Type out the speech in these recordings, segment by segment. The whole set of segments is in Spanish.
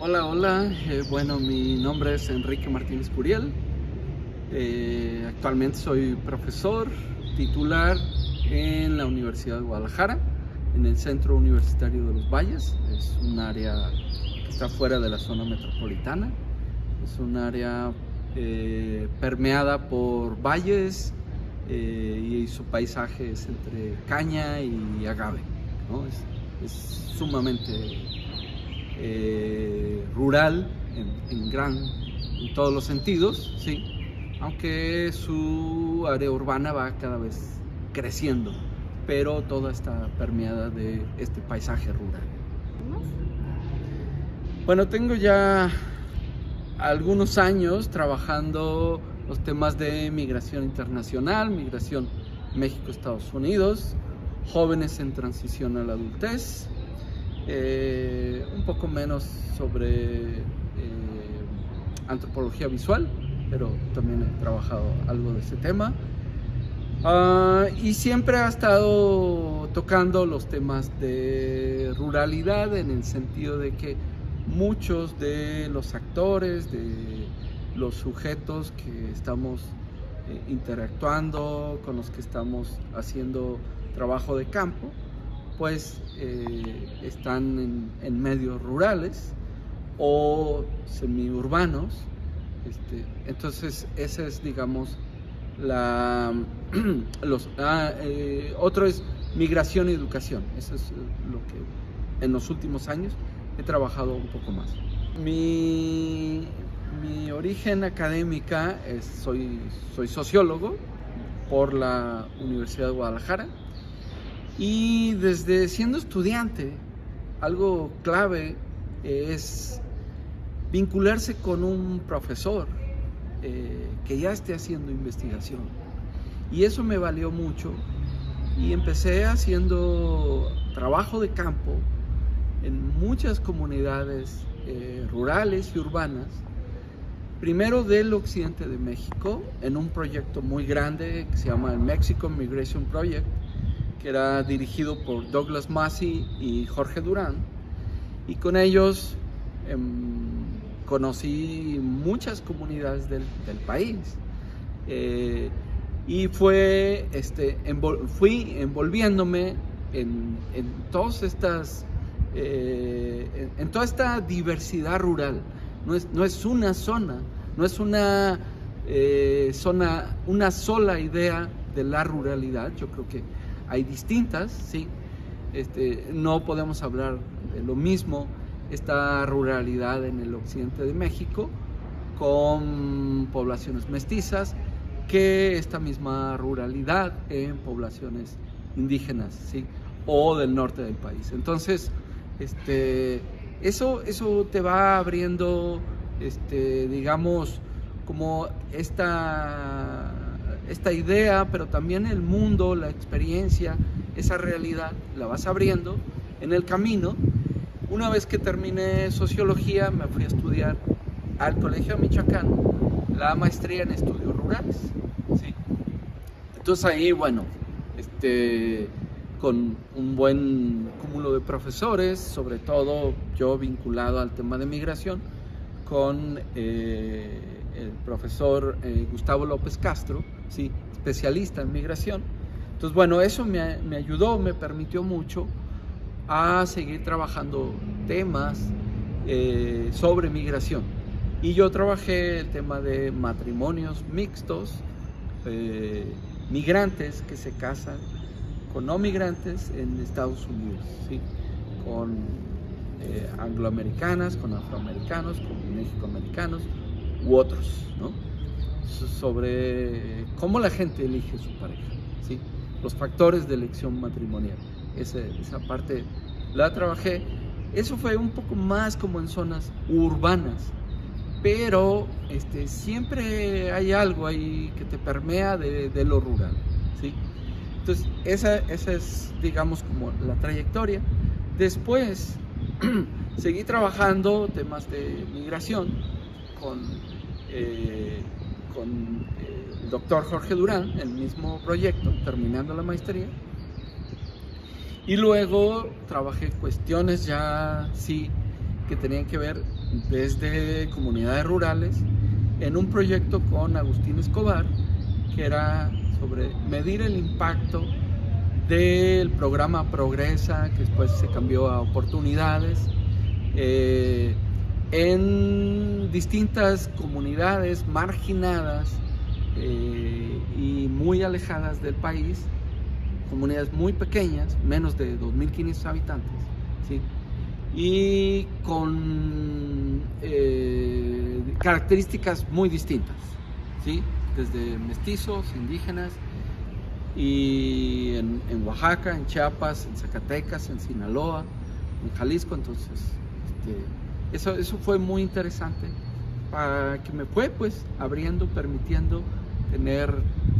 Hola, hola. Bueno, mi nombre es Enrique Martínez Curiel. Actualmente soy profesor titular en la Universidad de Guadalajara, en el Centro Universitario de los Valles. Es un área que está fuera de la zona metropolitana. Es un área permeada por valles y su paisaje es entre caña y agave, ¿no? Es sumamente rural en todos los sentidos, sí, aunque su área urbana va cada vez creciendo, pero toda está permeada de este paisaje rural. Bueno, tengo ya algunos años trabajando los temas de migración internacional, migración México-Estados Unidos, jóvenes en transición a la adultez, un poco menos sobre antropología visual, pero también he trabajado algo de ese tema. Y siempre ha estado tocando los temas de ruralidad, en el sentido de que muchos de los actores, de los sujetos que estamos interactuando, con los que estamos haciendo trabajo de campo, pues están en medios rurales o semiurbanos. Entonces esa es, digamos, otro es migración y educación. Eso es lo que en los últimos años he trabajado un poco más. Mi origen académica soy sociólogo por la Universidad de Guadalajara. Y desde siendo estudiante, algo clave es vincularse con un profesor que ya esté haciendo investigación. Y eso me valió mucho y empecé haciendo trabajo de campo en muchas comunidades rurales y urbanas, primero del occidente de México, en un proyecto muy grande que se llama el Mexican Migration Project, que era dirigido por Douglas Massey y Jorge Durán, y con ellos conocí muchas comunidades del país, y fui envolviéndome en todas estas en toda esta diversidad rural. No es una zona, no es una sola idea de la ruralidad. Yo creo que hay distintas, sí. No podemos hablar de lo mismo esta ruralidad en el occidente de México con poblaciones mestizas que esta misma ruralidad en poblaciones indígenas, sí, o del norte del país. Entonces, eso te va abriendo, digamos, como esta idea, pero también el mundo, la experiencia, esa realidad, la vas abriendo en el camino. Una vez que terminé sociología, me fui a estudiar al Colegio de Michoacán la maestría en estudios rurales, ¿sí? Entonces ahí, bueno, con un buen cúmulo de profesores, sobre todo yo vinculado al tema de migración, con el profesor Gustavo López Castro, ¿sí?, especialista en migración. Entonces, bueno, eso me ayudó, me permitió mucho a seguir trabajando temas sobre migración. Y yo trabajé el tema de matrimonios mixtos, migrantes que se casan con no migrantes en Estados Unidos, ¿sí?, con angloamericanas, con afroamericanos, con mexicoamericanos u otros, ¿no? Sobre cómo la gente elige su pareja, ¿sí?, los factores de elección matrimonial. Esa parte la trabajé. Eso fue un poco más como en zonas urbanas, pero siempre hay algo ahí que te permea de lo rural, ¿sí? Entonces esa es, digamos, como la trayectoria. Después seguí trabajando temas de migración con el doctor Jorge Durán, el mismo proyecto, terminando la maestría. Y luego trabajé cuestiones ya, sí, que tenían que ver desde comunidades rurales, en un proyecto con Agustín Escobar, que era sobre medir el impacto del programa Progresa, que después se cambió a Oportunidades, en distintas comunidades marginadas y muy alejadas del país, comunidades muy pequeñas, menos de 2.500 habitantes, ¿sí? Y con características muy distintas, ¿sí? Desde mestizos, indígenas, y en Oaxaca, en Chiapas, en Zacatecas, en Sinaloa, en Jalisco. Entonces eso fue muy interesante, para que me fue pues abriendo, permitiendo tener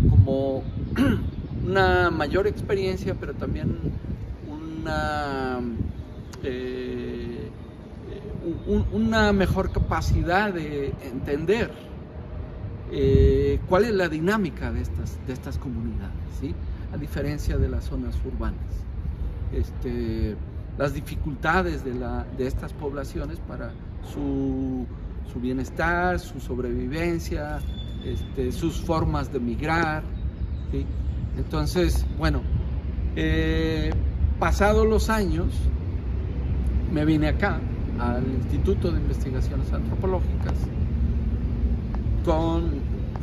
como una mayor experiencia, pero también una mejor capacidad de entender cuál es la dinámica de estas comunidades, ¿sí? A diferencia de las zonas urbanas, las dificultades de estas poblaciones para su bienestar, su sobrevivencia, sus formas de migrar, ¿sí? Entonces, bueno, pasados los años, me vine acá al Instituto de Investigaciones Antropológicas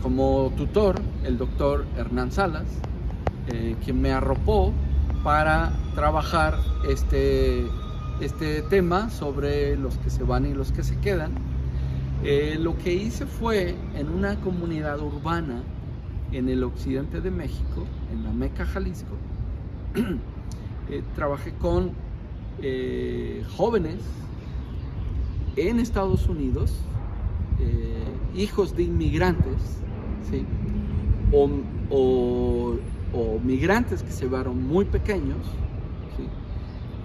como tutor el doctor Hernán Salas, quien me arropó para trabajar este tema sobre los que se van y los que se quedan. Lo que hice fue, en una comunidad urbana en el occidente de México, en Ameca, Jalisco, trabajé con jóvenes en Estados Unidos, hijos de inmigrantes, ¿sí? o migrantes que se llevaron muy pequeños, ¿sí?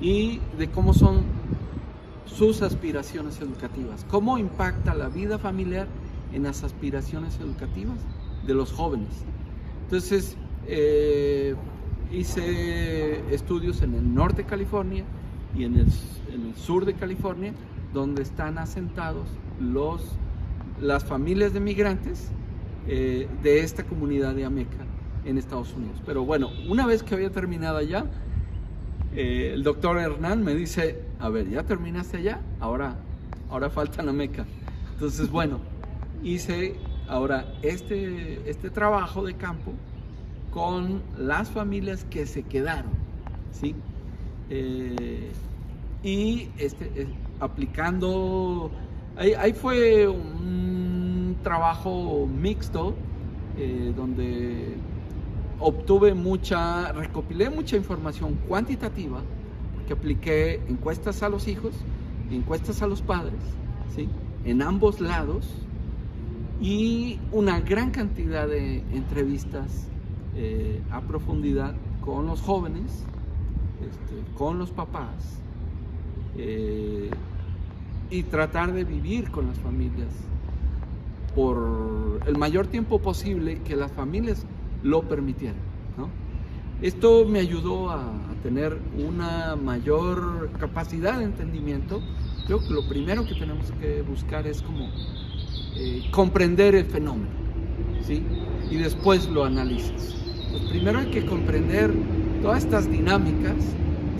Y de cómo son sus aspiraciones educativas, cómo impacta la vida familiar en las aspiraciones educativas de los jóvenes. Entonces, hice estudios en el norte de California y en el sur de California, donde están asentados las familias de migrantes de esta comunidad de Ameca en Estados Unidos. Pero bueno, una vez que había terminado allá, el doctor Hernán me dice: a ver, ¿ya terminaste allá? Ahora falta en Ameca. Entonces, bueno, hice ahora este trabajo de campo con las familias que se quedaron, ¿sí? Y aplicando, ahí fue un trabajo mixto, donde recopilé mucha información cuantitativa, porque apliqué encuestas a los hijos, encuestas a los padres, ¿sí? En ambos lados, y una gran cantidad de entrevistas a profundidad con los jóvenes, con los papás, y tratar de vivir con las familias por el mayor tiempo posible que las familias lo permitieran, ¿no? Esto me ayudó a tener una mayor capacidad de entendimiento. Creo que lo primero que tenemos que buscar es como comprender el fenómeno, ¿sí? Y después lo analizas. Pues primero hay que comprender todas estas dinámicas,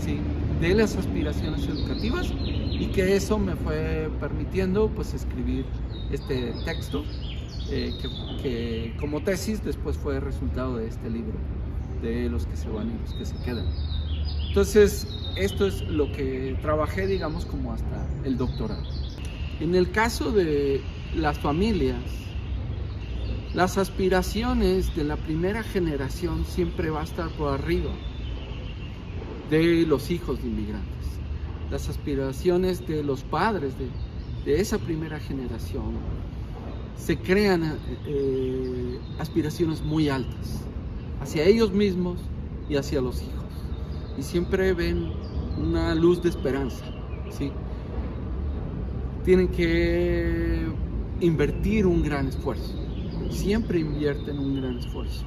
¿sí?, de las aspiraciones educativas, y que eso me fue permitiendo pues escribir este texto, que como tesis después fue resultado de este libro, de los que se van y los que se quedan. Entonces, esto es lo que trabajé, digamos, como hasta el doctorado. En el caso de las familias, las aspiraciones de la primera generación siempre va a estar por arriba de los hijos de inmigrantes. Las aspiraciones de los padres de esa primera generación se crean aspiraciones muy altas hacia ellos mismos y hacia los hijos, y siempre ven una luz de esperanza, ¿sí? Tienen que invertir un gran esfuerzo, siempre invierten un gran esfuerzo.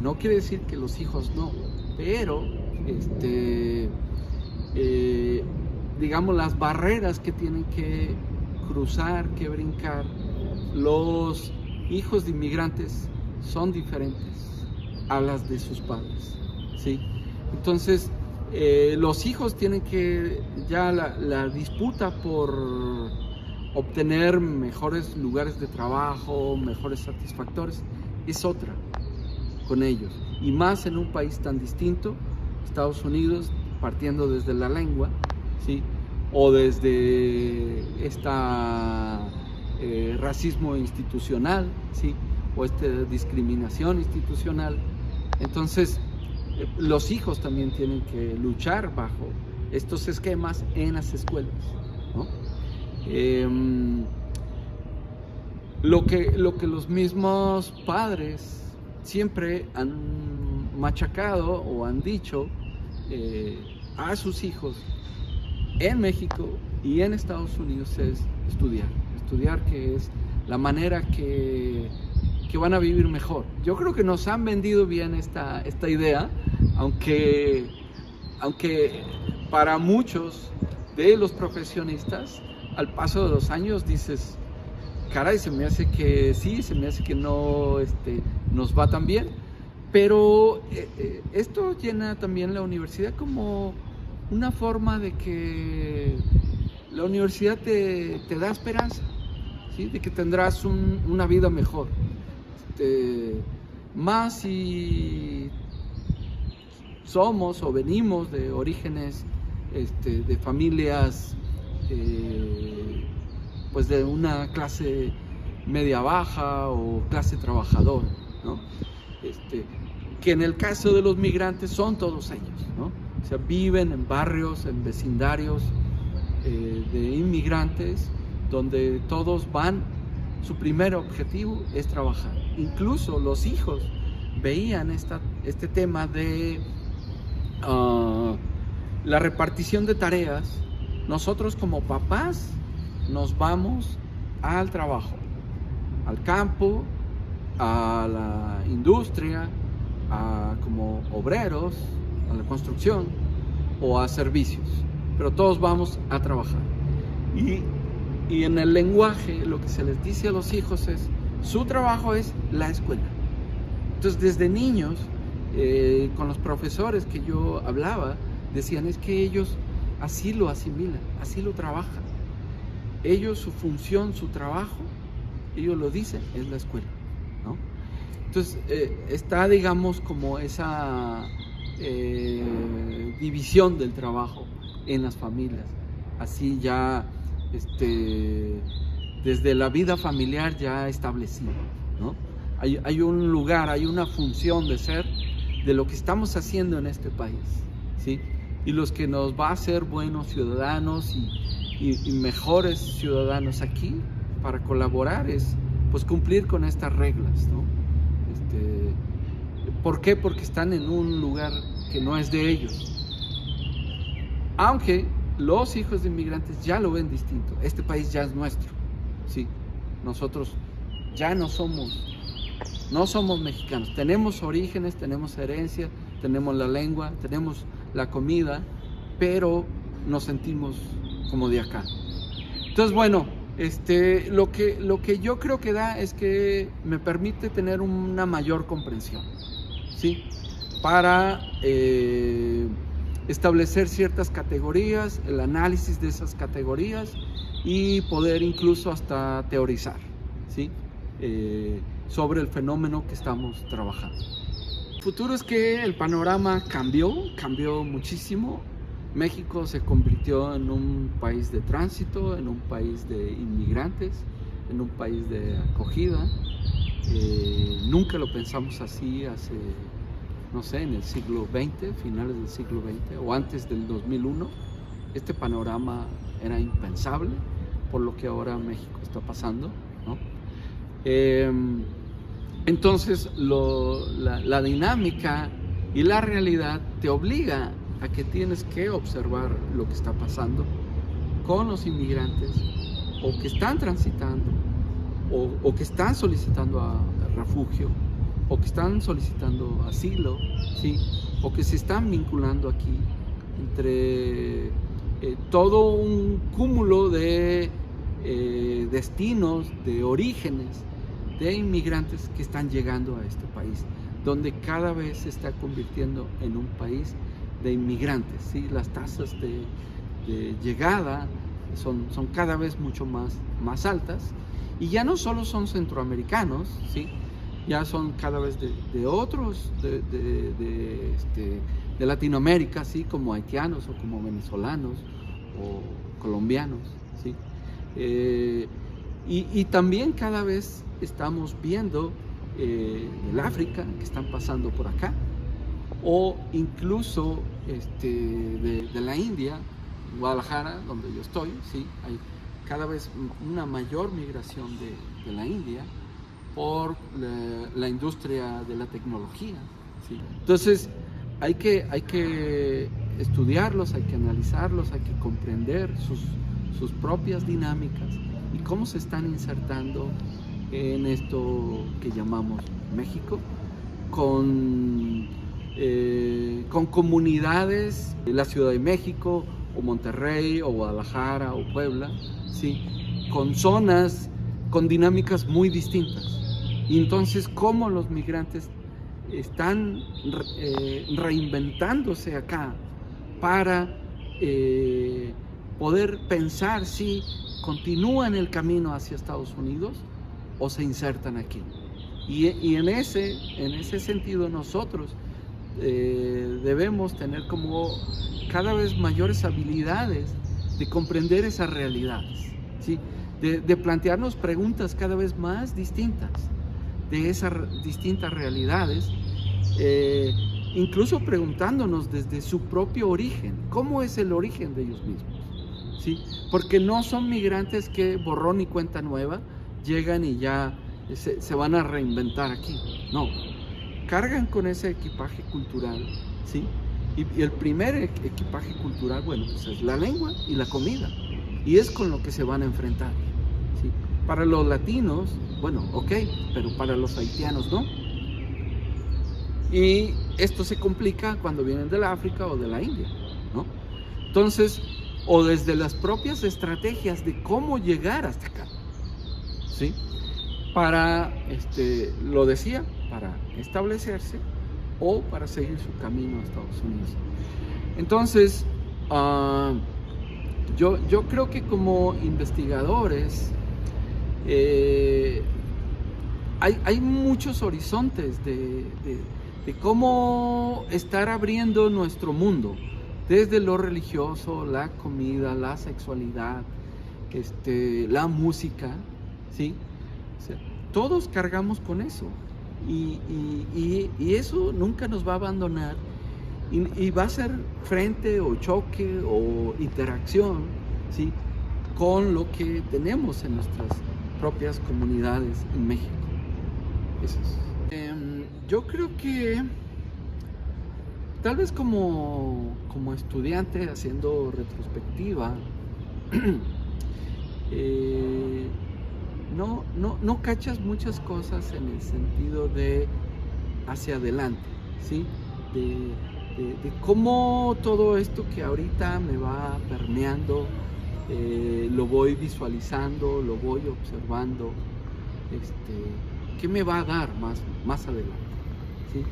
No quiere decir que los hijos no, pero digamos, las barreras que tienen que cruzar, que brincar los hijos de inmigrantes son diferentes a las de sus padres, ¿sí? Entonces, los hijos tienen que, ya la disputa por obtener mejores lugares de trabajo, mejores satisfactores, es otra con ellos. Y más en un país tan distinto, Estados Unidos, partiendo desde la lengua, ¿sí? O desde racismo institucional, ¿sí? O discriminación institucional. Entonces, los hijos también tienen que luchar bajo estos esquemas en las escuelas, ¿no? Lo que los mismos padres siempre han machacado o han dicho a sus hijos en México y en Estados Unidos es estudiar, que es la manera que van a vivir mejor. Yo creo que nos han vendido bien esta idea, aunque para muchos de los profesionistas, al paso de los años dices, caray, se me hace que sí, se me hace que no nos va tan bien, pero esto llena también la universidad como una forma de que la universidad te da esperanza, ¿sí? De que tendrás una vida mejor. Más si somos o venimos de orígenes de familias pues de una clase media baja o clase trabajadora, ¿no? Que en el caso de los migrantes son todos ellos, ¿no? O sea, viven en barrios, en vecindarios de inmigrantes, donde todos van, su primer objetivo es trabajar. Incluso los hijos veían este tema de la repartición de tareas. Nosotros como papás nos vamos al trabajo, al campo, a la industria, como obreros, a la construcción o a servicios, pero todos vamos a trabajar. Y en el lenguaje lo que se les dice a los hijos es, su trabajo es la escuela. Entonces desde niños, con los profesores que yo hablaba, decían, es que ellos así lo asimilan, así lo trabajan. Ellos, su función, su trabajo, ellos lo dicen, es la escuela, ¿no? Entonces está, digamos, como esa división del trabajo en las familias, así ya desde la vida familiar ya establecida, ¿no? Hay un lugar, hay una función de ser de lo que estamos haciendo en este país, ¿sí? Y los que nos va a hacer buenos ciudadanos y mejores ciudadanos aquí para colaborar es pues cumplir con estas reglas, ¿no? ¿Por qué? Porque están en un lugar que no es de ellos. Aunque los hijos de inmigrantes ya lo ven distinto. Este país ya es nuestro, ¿sí? Nosotros ya no somos mexicanos. Tenemos orígenes, tenemos herencia, tenemos la lengua, tenemos la comida, pero nos sentimos como de acá. Entonces, bueno, lo que yo creo que da es que me permite tener una mayor comprensión, ¿sí? Para establecer ciertas categorías, el análisis de esas categorías y poder incluso hasta teorizar, ¿sí? Sobre el fenómeno que estamos trabajando. El futuro es que el panorama cambió muchísimo. México se convirtió en un país de tránsito, en un país de inmigrantes, en un país de acogida. Nunca lo pensamos así hace, no sé, en el siglo XX, finales del siglo XX o antes del 2001. Este panorama era impensable por lo que ahora México está pasando, ¿no? Entonces la dinámica y la realidad te obliga a que tienes que observar lo que está pasando con los inmigrantes o que están transitando o que están solicitando refugio o que están solicitando asilo, ¿sí? O que se están vinculando aquí entre todo un cúmulo de destinos, de orígenes, de inmigrantes que están llegando a este país, donde cada vez se está convirtiendo en un país de inmigrantes, ¿sí? Las tasas de llegada son cada vez mucho más altas, y ya no solo son centroamericanos, ¿sí? Ya son cada vez de otros, de Latinoamérica, ¿sí? Como haitianos o como venezolanos o colombianos, ¿sí? Y también cada vez estamos viendo del África que están pasando por acá, o incluso de la India, Guadalajara, donde yo estoy, ¿sí? Hay cada vez una mayor migración de la India por la industria de la tecnología, ¿sí? Entonces hay que estudiarlos, hay que analizarlos, hay que comprender sus propias dinámicas y cómo se están insertando en esto que llamamos México, con comunidades de la Ciudad de México, o Monterrey, o Guadalajara, o Puebla, ¿sí? Con zonas, con dinámicas muy distintas. Y entonces, cómo los migrantes están reinventándose acá para poder pensar si continúan el camino hacia Estados Unidos o se insertan aquí. Y en ese sentido nosotros debemos tener como cada vez mayores habilidades de comprender esas realidades, ¿sí? De plantearnos preguntas cada vez más distintas de esas distintas realidades, incluso preguntándonos desde su propio origen, ¿cómo es el origen de ellos mismos? ¿Sí? Porque no son migrantes que borrón y cuenta nueva llegan y ya se van a reinventar aquí, no, cargan con ese equipaje cultural, ¿sí? Y el primer equipaje cultural, bueno, pues es la lengua y la comida, y es con lo que se van a enfrentar, ¿sí? Para los latinos, bueno, ok, pero para los haitianos no. Y esto se complica cuando vienen de la África o de la India, ¿no? Entonces, o desde las propias estrategias de cómo llegar hasta acá, ¿sí? Para, lo decía, para establecerse o para seguir su camino a Estados Unidos. Entonces, yo creo que como investigadores hay muchos horizontes de cómo estar abriendo nuestro mundo, desde lo religioso, la comida, la sexualidad, la música, ¿sí? O sea, todos cargamos con eso, y eso nunca nos va a abandonar, y va a ser frente o choque o interacción, ¿sí? Con lo que tenemos en nuestras propias comunidades en México. Eso es. Yo creo que tal vez como estudiante haciendo retrospectiva, no cachas muchas cosas en el sentido de hacia adelante, ¿sí? De cómo todo esto que ahorita me va permeando, lo voy visualizando, lo voy observando, ¿qué me va a dar más adelante? ¿Sí?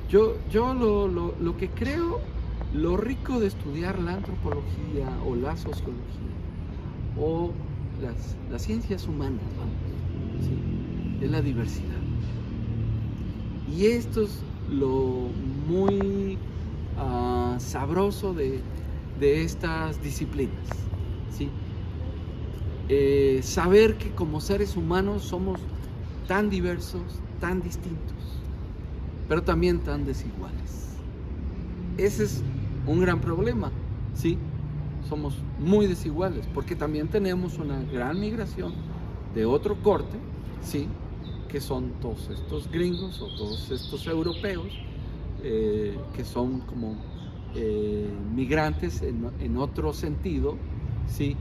Yo lo que creo, lo rico de estudiar la antropología o la sociología o las ciencias humanas, vamos, ¿sí? Es la diversidad. Y esto es lo muy sabroso de estas disciplinas, ¿sí? Saber que como seres humanos somos tan diversos, tan distintos, pero también tan desiguales. Ese es un gran problema, ¿sí? Somos muy desiguales, porque también tenemos una gran migración de otro corte, ¿sí? Que son todos estos gringos o todos estos europeos, que son como migrantes en otro sentido, ¿sí?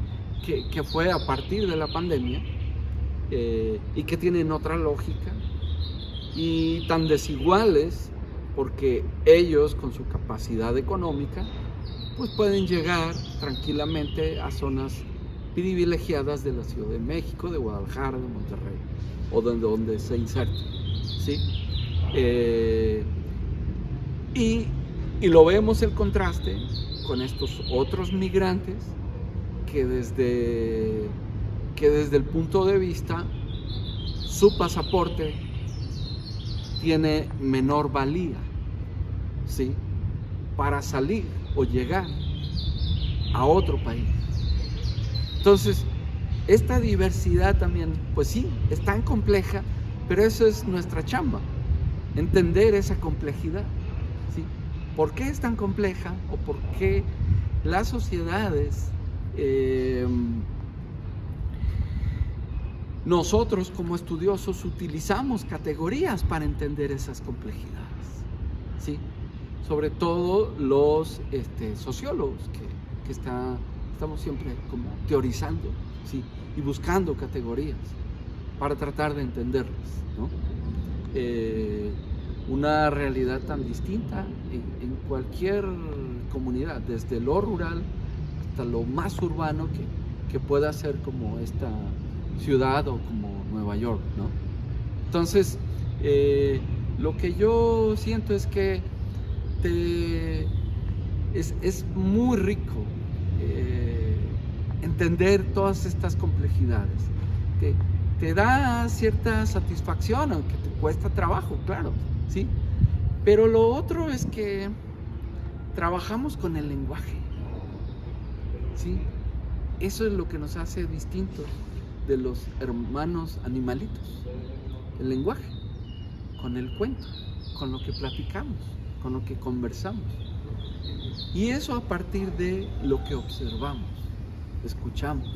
Que fue a partir de la pandemia, y que tienen otra lógica, y tan desiguales porque ellos con su capacidad económica pues pueden llegar tranquilamente a zonas privilegiadas de la Ciudad de México, de Guadalajara, de Monterrey, o donde se inserte, ¿sí? Y lo vemos el contraste con estos otros migrantes que desde el punto de vista, su pasaporte tiene menor valía, ¿sí? Para salir o llegar a otro país. Entonces, esta diversidad también, pues sí, es tan compleja, pero eso es nuestra chamba, entender esa complejidad, ¿sí? ¿Por qué es tan compleja o por qué las sociedades, nosotros como estudiosos utilizamos categorías para entender esas complejidades, ¿sí? Sobre todo los sociólogos que estamos siempre como teorizando, ¿sí? Y buscando categorías para tratar de entenderlas, ¿no? Una realidad tan distinta en cualquier comunidad, desde lo rural hasta lo más urbano que pueda ser como esta ciudad o como Nueva York, ¿no? Entonces, lo que yo siento es que es muy rico entender todas estas complejidades. Te da cierta satisfacción, aunque te cuesta trabajo, claro, ¿sí? Pero lo otro es que trabajamos con el lenguaje, ¿sí? Eso es lo que nos hace distintos de los hermanos animalitos. El lenguaje, con el cuento, con lo que platicamos, con lo que conversamos. Y eso a partir de lo que observamos, escuchamos,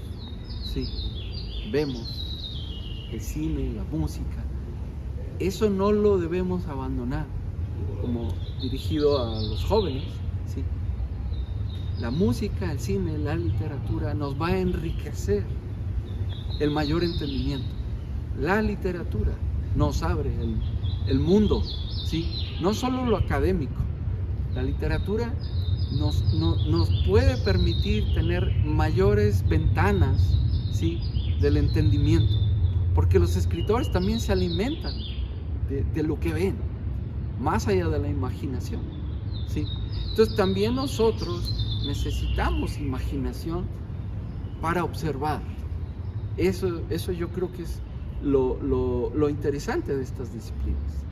¿sí? Vemos el cine, la música. Eso no lo debemos abandonar, como dirigido a los jóvenes, ¿sí? La música, el cine, la literatura nos va a enriquecer el mayor entendimiento. La literatura nos abre el mundo, ¿sí? No solo lo académico. La literatura nos puede permitir tener mayores ventanas, ¿sí? Del entendimiento, porque los escritores también se alimentan de lo que ven, más allá de la imaginación, ¿sí? Entonces también nosotros necesitamos imaginación para observar. Eso yo creo que es lo interesante de estas disciplinas.